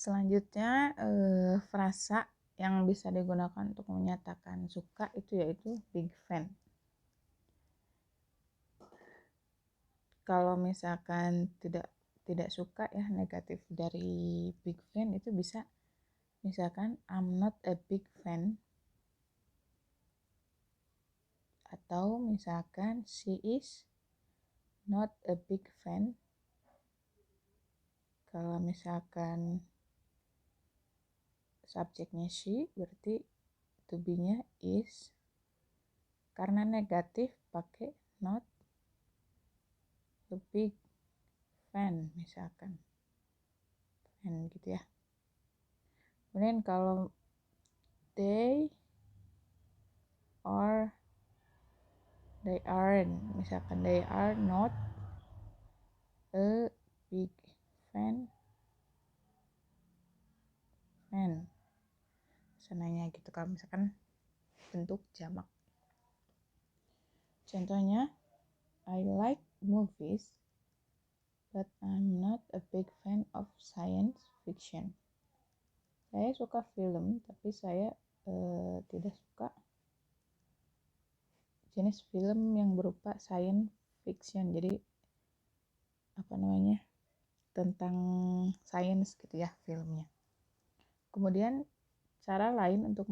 Selanjutnya frasa yang bisa digunakan untuk menyatakan suka itu yaitu big fan. Kalau misalkan tidak suka ya, negatif dari big fan itu bisa misalkan I'm not a big fan, atau misalkan she is not a big fan. Kalau misalkan subjeknya she, berarti to be-nya is. Karena negatif pakai not a big fan misalkan, fan gitu ya. Kemudian kalau they aren't, misalkan they are not a big fan senanya gitu kalau misalkan bentuk jamak. Contohnya, I like movies but I'm not a big fan of science fiction. Saya suka film tapi saya tidak suka jenis film yang berupa science fiction, jadi tentang sains gitu ya filmnya. Kemudian cara lain untuk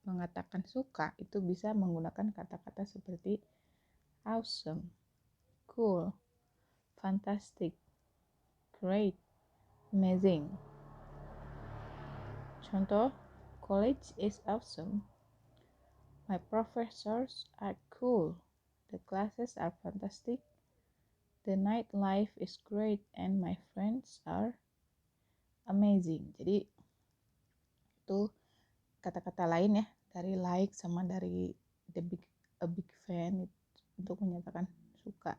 mengatakan suka itu bisa menggunakan kata-kata seperti awesome, cool, fantastic, great, amazing. Contoh, college is awesome, my professors are cool, the classes are fantastic, the nightlife is great, and my friends are amazing. Jadi itu kata-kata lain ya dari like sama dari a big fan untuk menyatakan suka.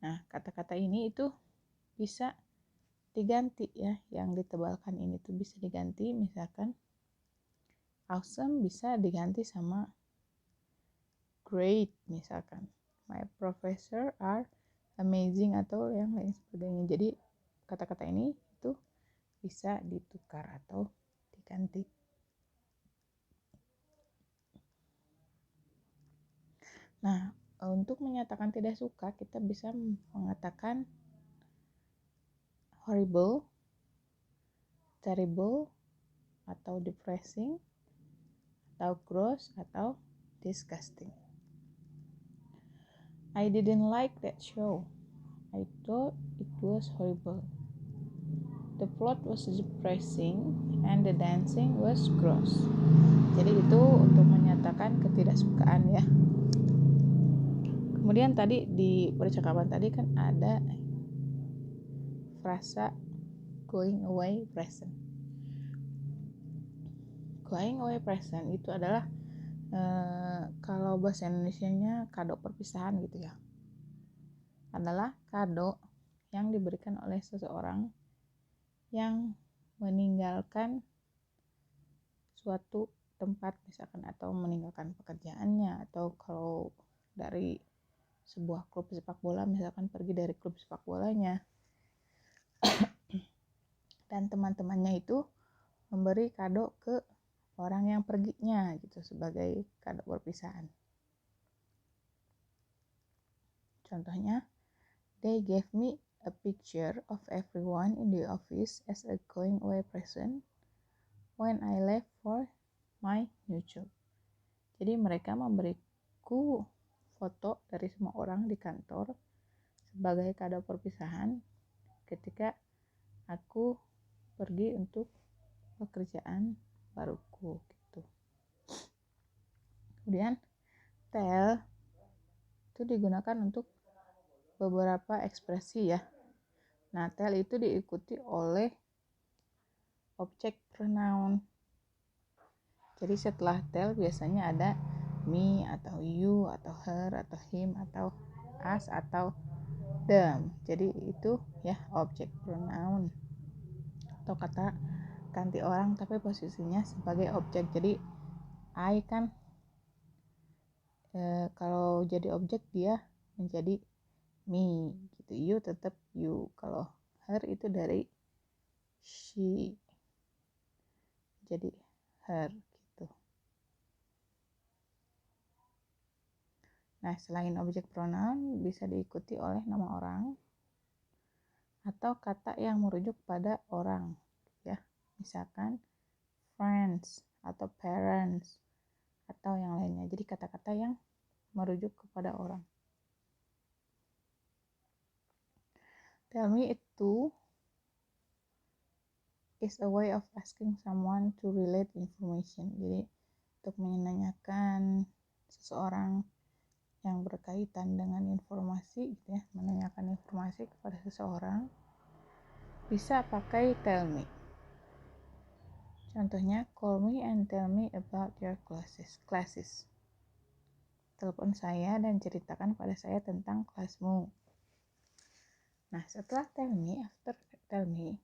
Nah, kata-kata ini itu bisa diganti ya, yang ditebalkan ini tuh bisa diganti, misalkan awesome bisa diganti sama great misalkan, my professor are amazing atau yang lain sebagainya. Jadi kata-kata ini itu bisa ditukar atau diganti. Nah, untuk menyatakan tidak suka kita bisa mengatakan horrible, terrible, atau depressing, atau gross, atau disgusting. I didn't like that show. I thought it was horrible. The plot was depressing and the dancing was gross. Jadi itu untuk menyatakan ketidaksukaan ya. Kemudian tadi di percakapan tadi kan ada frasa going away present. Going away present itu adalah kalau bahasa Indonesianya kado perpisahan gitu ya. Adalah kado yang diberikan oleh seseorang yang meninggalkan suatu tempat misalkan, atau meninggalkan pekerjaannya, atau kalau dari sebuah klub sepak bola misalkan pergi dari klub sepak bolanya dan teman-temannya itu memberi kado ke orang yang perginya gitu sebagai kado perpisahan. Contohnya, they gave me a picture of everyone in the office as a going away present when I left for my new job. Jadi mereka memberiku foto dari semua orang di kantor sebagai kado perpisahan ketika aku pergi untuk pekerjaan baruku gitu. Kemudian tell itu digunakan untuk beberapa ekspresi ya. Nah, tell itu diikuti oleh objek pronoun. Jadi setelah tell biasanya ada me atau you atau her atau him atau us atau them. Jadi itu ya objek pronoun atau kata ganti orang tapi posisinya sebagai objek. Jadi I kan kalau jadi objek dia menjadi me gitu, you tetap you. Kalau her itu dari she, jadi her gitu. Nah, selain objek pronoun bisa diikuti oleh nama orang atau kata yang merujuk pada orang, ya. Misalkan friends atau parents atau yang lainnya. Jadi kata-kata yang merujuk kepada orang. Tell me itu is a way of asking someone to relate information. Jadi untuk menanyakan seseorang yang berkaitan dengan informasi gitu ya, menanyakan informasi kepada seseorang bisa pakai tell me. Contohnya, call me and tell me about your classes. Telepon saya dan ceritakan pada saya tentang kelasmu. Nah, setelah tell me, after tell me,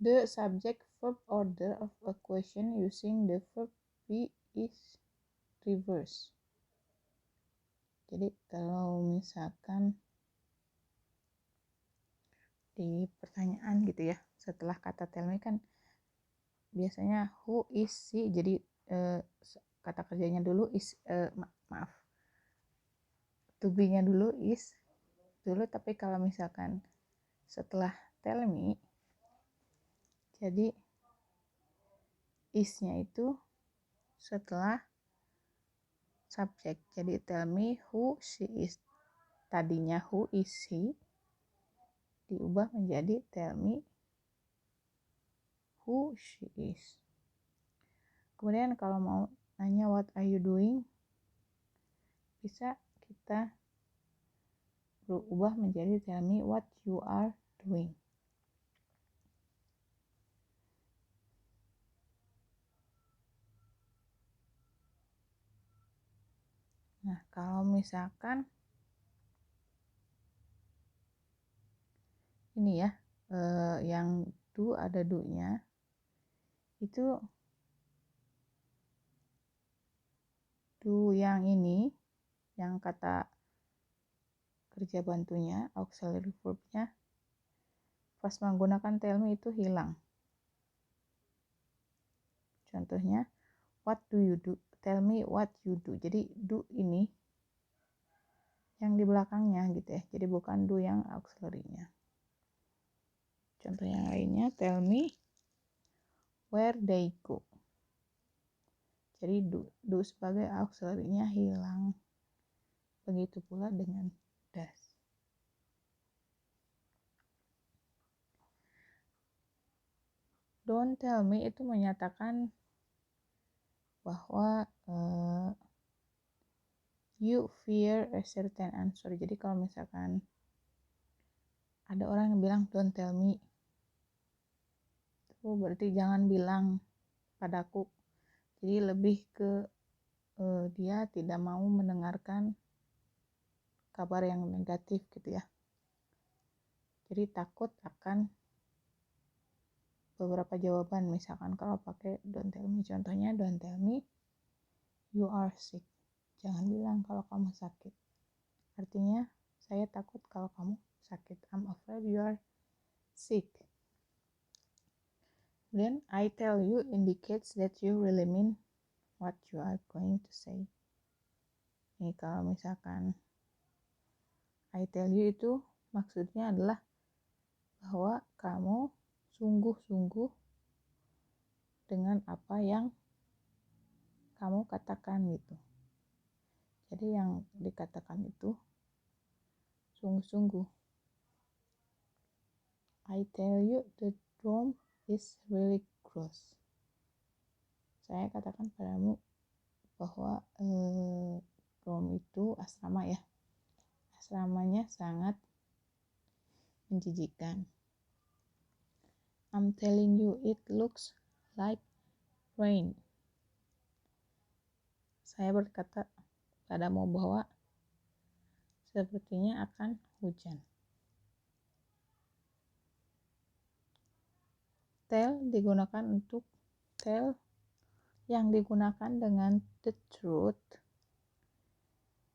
the subject verb order of a question using the verb be is reverse. Jadi kalau misalkan di pertanyaan gitu ya, setelah kata tell me kan biasanya who is she, jadi kata kerjanya dulu is, to be-nya dulu is dulu, tapi kalau misalkan setelah tell me jadi is-nya itu setelah subjek. Jadi tell me who she is, tadinya who is she diubah menjadi tell me who she is. Kemudian kalau mau nanya what are you doing, bisa kita berubah menjadi tell me what you are doing. Nah, kalau misalkan ini ya, yang do ada do-nya, itu do yang ini, yang kata kerja bantunya, auxiliary verb-nya, pas menggunakan tell me itu hilang. Contohnya, what do you do? Tell me what you do. Jadi do ini yang di belakangnya gitu ya. Jadi bukan do yang auxiliary-nya. Contoh yang lainnya, tell me where they go. Jadi do sebagai auxiliary-nya hilang. Begitu pula dengan does. Don't tell me itu menyatakan bahwa you fear a certain answer. Jadi kalau misalkan ada orang yang bilang don't tell me, itu berarti jangan bilang padaku. Jadi lebih ke dia tidak mau mendengarkan kabar yang negatif gitu ya. Jadi takut akan beberapa jawaban, misalkan kalau pakai don't tell me, contohnya don't tell me you are sick. Jangan bilang kalau kamu sakit. Artinya saya takut kalau kamu sakit. I'm afraid you are sick. Then I tell you indicates that you really mean what you are going to say. Ini kalau misalkan I tell you itu maksudnya adalah bahwa kamu sungguh-sungguh dengan apa yang kamu katakan gitu. Jadi yang dikatakan itu sungguh-sungguh. I tell you the dorm is really gross. Saya katakan padamu bahwa dorm itu asrama ya. Asramanya sangat menjijikkan. I'm telling you it looks like rain. Saya berkata padamu bahwa sepertinya akan hujan. Tell digunakan untuk tell yang digunakan dengan the truth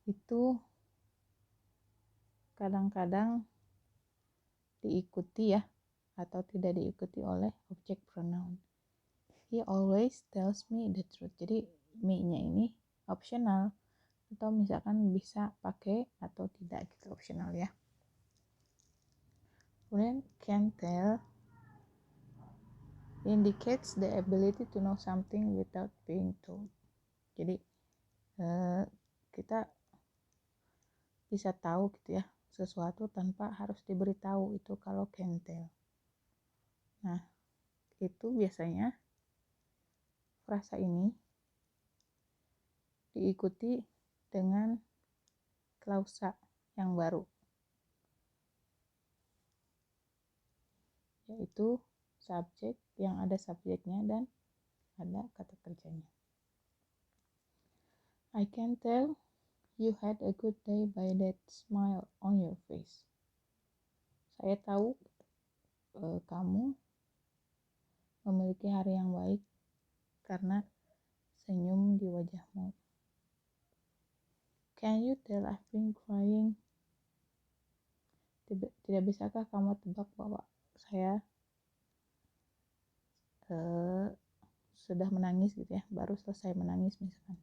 itu kadang-kadang diikuti ya atau tidak diikuti oleh objek pronoun. He always tells me the truth. Jadi me-nya ini optional, atau misalkan bisa pakai atau tidak gitu, optional ya. Kemudian can tell indicates the ability to know something without being told. Jadi kita bisa tahu gitu ya sesuatu tanpa harus diberitahu, itu kalau can tell. Nah, itu biasanya frasa ini diikuti dengan klausa yang baru, yaitu subjek yang ada subjeknya dan ada kata kerjanya. I can tell you had a good day by that smile on your face. Saya tahu kamu memiliki hari yang baik karena senyum di wajahmu. Can you tell I've been crying? Tidak bisakah kamu tebak bahwa saya sudah menangis gitu ya, baru selesai menangis misalkan.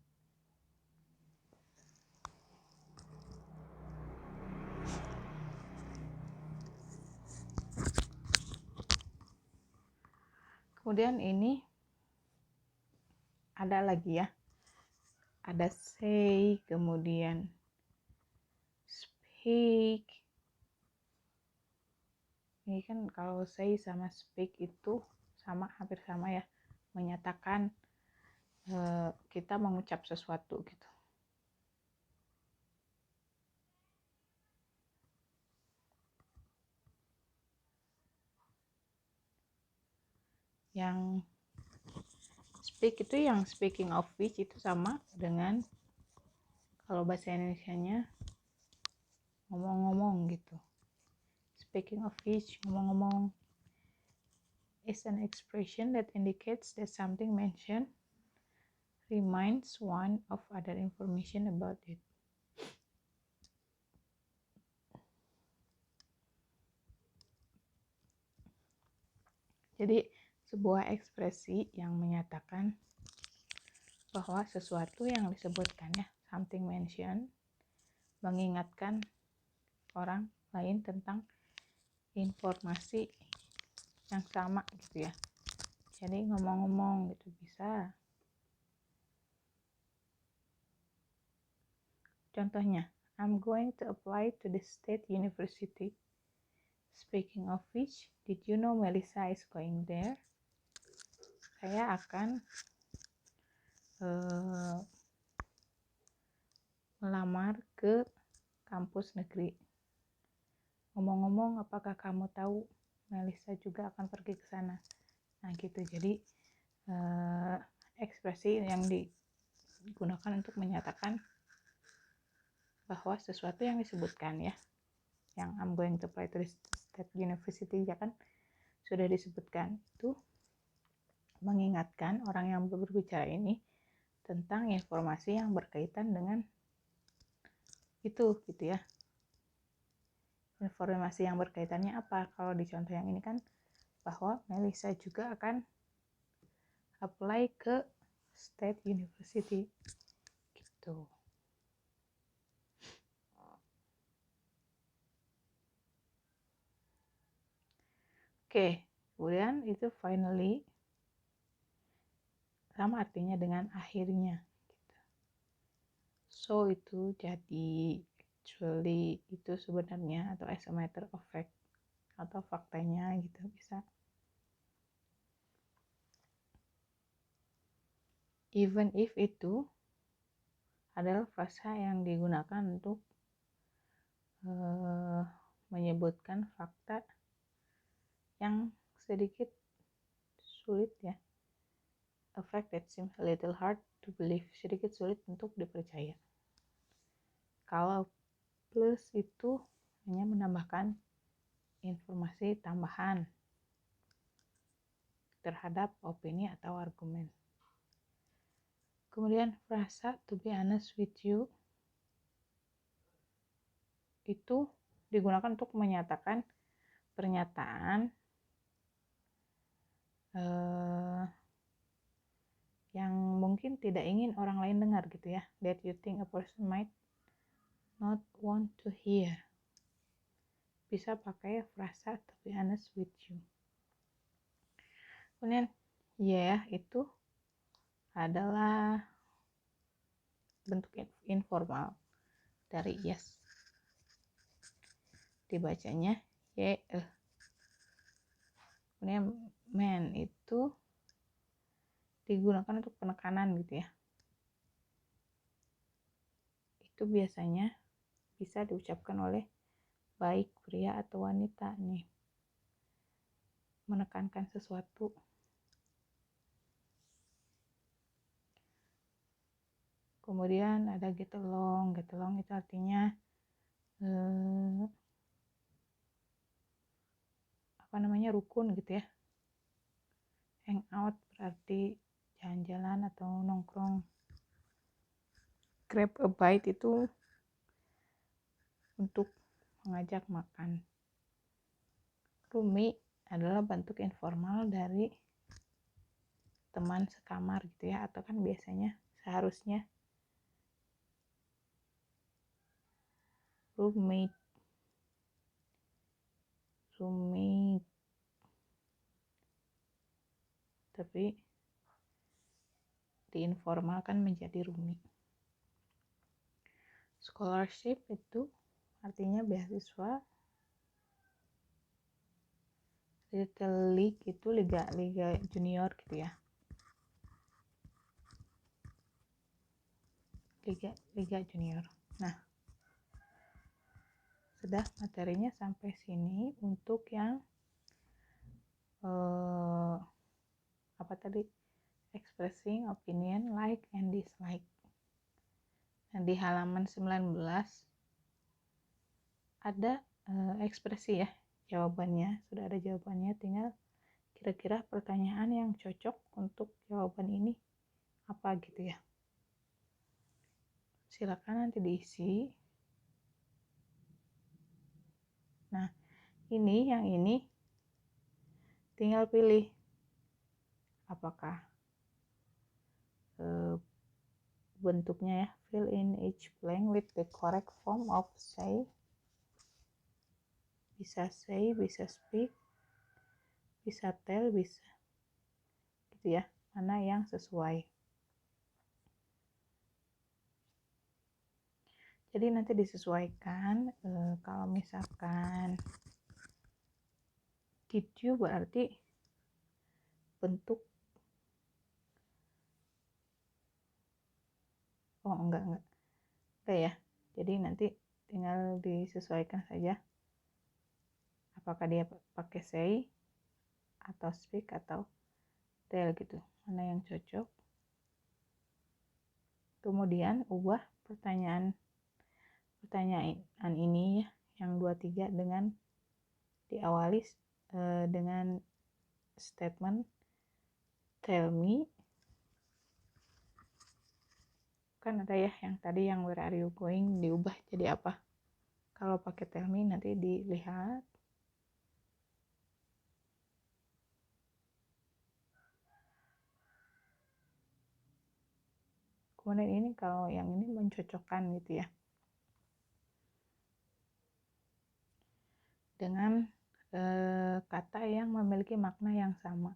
Kemudian ini ada lagi ya, ada say, kemudian speak. Ini kan kalau say sama speak itu sama, hampir sama ya, menyatakan kita mengucap sesuatu gitu. Yang speak itu yang speaking of which itu sama dengan kalau bahasa Indonesianya ngomong-ngomong gitu. Speaking of which, ngomong-ngomong, is an expression that indicates that something mentioned reminds one of other information about it. Jadi sebuah ekspresi yang menyatakan bahwa sesuatu yang disebutkan ya, something mentioned, mengingatkan orang lain tentang informasi yang sama gitu ya. Jadi ngomong-ngomong gitu bisa. Contohnya, I'm going to apply to the state university. Speaking of which, did you know Melissa is going there? Saya akan melamar ke kampus negeri. Ngomong-ngomong, apakah kamu tahu Melissa juga akan pergi ke sana? Nah gitu, jadi ekspresi yang digunakan untuk menyatakan bahwa sesuatu yang disebutkan ya, yang I'm going to apply to the state university ya kan sudah disebutkan, itu mengingatkan orang yang berbicara ini tentang informasi yang berkaitan dengan itu gitu ya. Informasi yang berkaitannya apa? Kalau di contoh yang ini kan bahwa Melissa juga akan apply ke state university gitu. Oke, kemudian itu finally sama artinya dengan akhirnya gitu. So itu jadi actually itu sebenarnya, atau as a matter of fact, atau faktanya gitu bisa. Even if itu adalah frasa yang digunakan untuk menyebutkan fakta yang sedikit sulit ya, a fact that seems a little hard to believe, sedikit sulit untuk dipercaya. Kalau plus itu hanya menambahkan informasi tambahan terhadap opini atau argumen. Kemudian frasa to be honest with you itu digunakan untuk menyatakan pernyataan yang mungkin tidak ingin orang lain dengar gitu ya, that you think a person might not want to hear. Bisa pakai frasa to be honest with you. Kemudian yeah itu adalah bentuk informal dari yes. Dibacanya yeah. Kemudian man itu digunakan untuk penekanan gitu ya. Itu biasanya bisa diucapkan oleh baik pria atau wanita nih, menekankan sesuatu. Kemudian ada get along itu artinya rukun gitu ya. Hang out berarti jalan-jalan atau nongkrong. Grab a bite itu untuk mengajak makan. Roomie adalah bentuk informal dari teman sekamar gitu ya, atau kan biasanya seharusnya roommate. Tapi diinformalkan menjadi roomie. Scholarship itu artinya beasiswa. Little League itu liga junior gitu ya. Liga junior. Nah, sudah materinya sampai sini untuk yang expressing opinion, like and dislike. Nah, di halaman 19 ada ekspresi ya, jawabannya sudah ada jawabannya, tinggal kira-kira pertanyaan yang cocok untuk jawaban ini apa gitu ya. Silakan nanti diisi. Nah, yang ini tinggal pilih apakah bentuknya ya, fill in each blank with the correct form of say. Bisa say, bisa speak, bisa tell, bisa gitu ya, mana yang sesuai. Jadi nanti disesuaikan. Kalau misalkan did you berarti bentuk enggak ya. Jadi nanti tinggal disesuaikan saja apakah dia pakai say atau speak atau tell gitu, mana yang cocok. Kemudian ubah pertanyaan ini ya, yang 23 dengan diawali dengan statement tell me. Kan ada ya yang tadi yang where are you going, diubah jadi apa kalau pakai tell me, nanti dilihat. Kemudian ini kalau yang ini mencocokkan gitu ya dengan kata yang memiliki makna yang sama.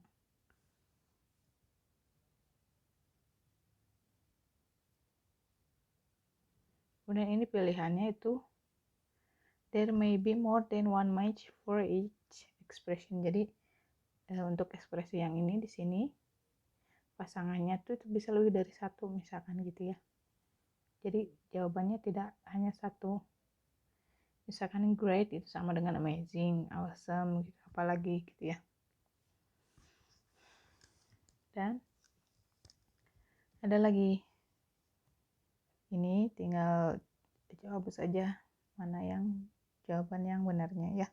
Kemudian ini pilihannya itu there may be more than one match for each expression. Jadi untuk ekspresi yang ini di sini pasangannya tuh bisa lebih dari satu misalkan gitu ya. Jadi jawabannya tidak hanya satu. Misalkan great itu sama dengan amazing, awesome gitu, apalagi gitu ya. Dan ada lagi, ini tinggal dijawab saja mana yang jawaban yang benarnya ya.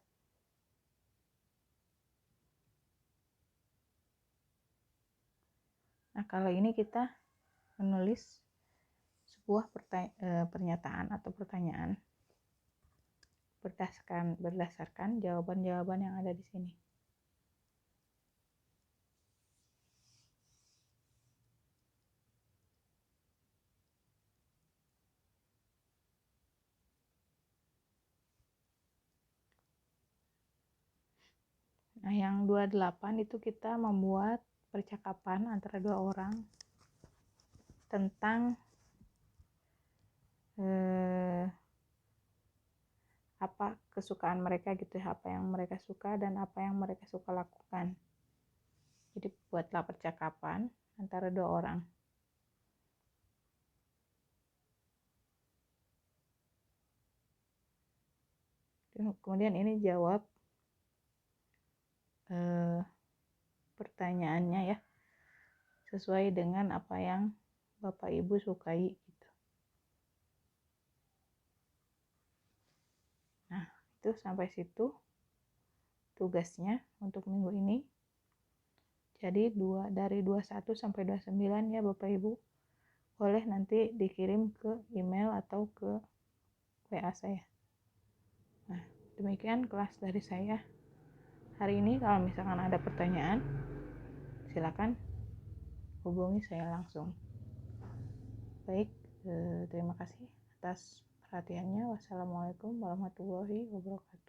Nah, kalau ini kita menulis sebuah pernyataan atau pertanyaan berdasarkan jawaban-jawaban yang ada di sini. Nah, yang 28 itu kita membuat percakapan antara dua orang tentang apa kesukaan mereka gitu, apa yang mereka suka dan apa yang mereka suka lakukan. Jadi buatlah percakapan antara dua orang. Kemudian ini jawab pertanyaannya ya, sesuai dengan apa yang Bapak Ibu sukai gitu. Nah, itu sampai situ tugasnya untuk minggu ini. Jadi dari 21 sampai 29 ya Bapak Ibu. Boleh nanti dikirim ke email atau ke WA saya. Nah, demikian kelas dari saya hari ini. Kalau misalkan ada pertanyaan, silakan hubungi saya langsung. Baik, terima kasih atas perhatiannya. Wassalamualaikum warahmatullahi wabarakatuh.